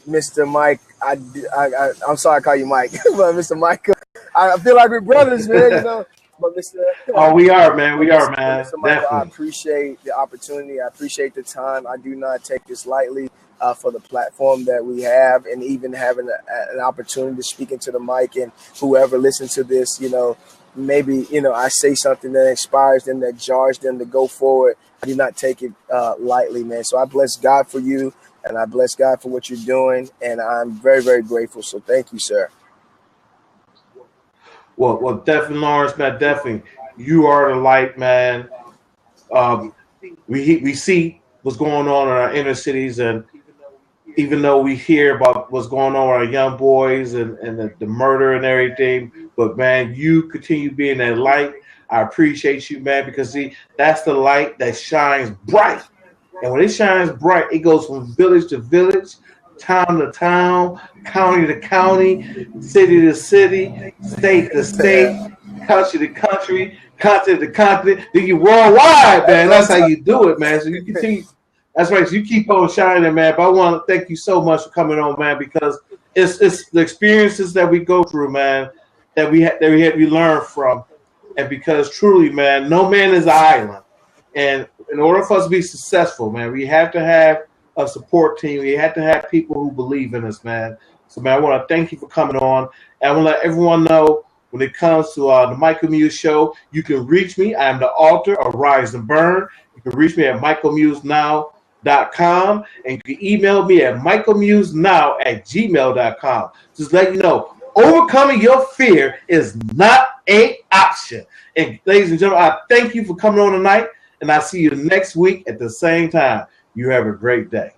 Mr. Mike. I'm sorry I call you Mike, but Mr. Michael, I feel like we're brothers, man. You know. But Mr.
Oh, we are, man. We are, man.
Mr. Michael, I appreciate the opportunity. I appreciate the time. I do not take this lightly for the platform that we have, and even having an opportunity to speak into the mic, and whoever listens to this, you know, maybe, you know, I say something that inspires them, that jars them to go forward. I do not take it lightly, man. So I bless God for you, and I bless God for what you're doing, and I'm very, very grateful. So thank you, sir.
Well, definitely, Lawrence, man, definitely. You are the light, man. We see what's going on in our inner cities, and even though we hear about what's going on with our young boys and the murder and everything, but, man, you continue being that light. I appreciate you, man, because, see, that's the light that shines bright. And when it shines bright, it goes from village to village, town to town, county to county, city to city, state to state, country to country, continent to continent. Then you worldwide, man. That's how you do it, man. So you continue. That's right. So you keep on shining, man. But I want to thank you so much for coming on, man, because it's the experiences that we go through, man, that we learn from, and because truly, man, no man is an island, and in order for us to be successful, man, we have to have a support team. We have to have people who believe in us, man. So, man, I want to thank you for coming on. And I want to let everyone know when it comes to the Michael Muse Show, you can reach me. I am the author of Rise and Burn. You can reach me at michaelmusenow.com, and you can email me at michaelmusenow@gmail.com. Just let you know, overcoming your fear is not an option. And ladies and gentlemen, I thank you for coming on tonight, and I'll see you next week at the same time. You have a great day.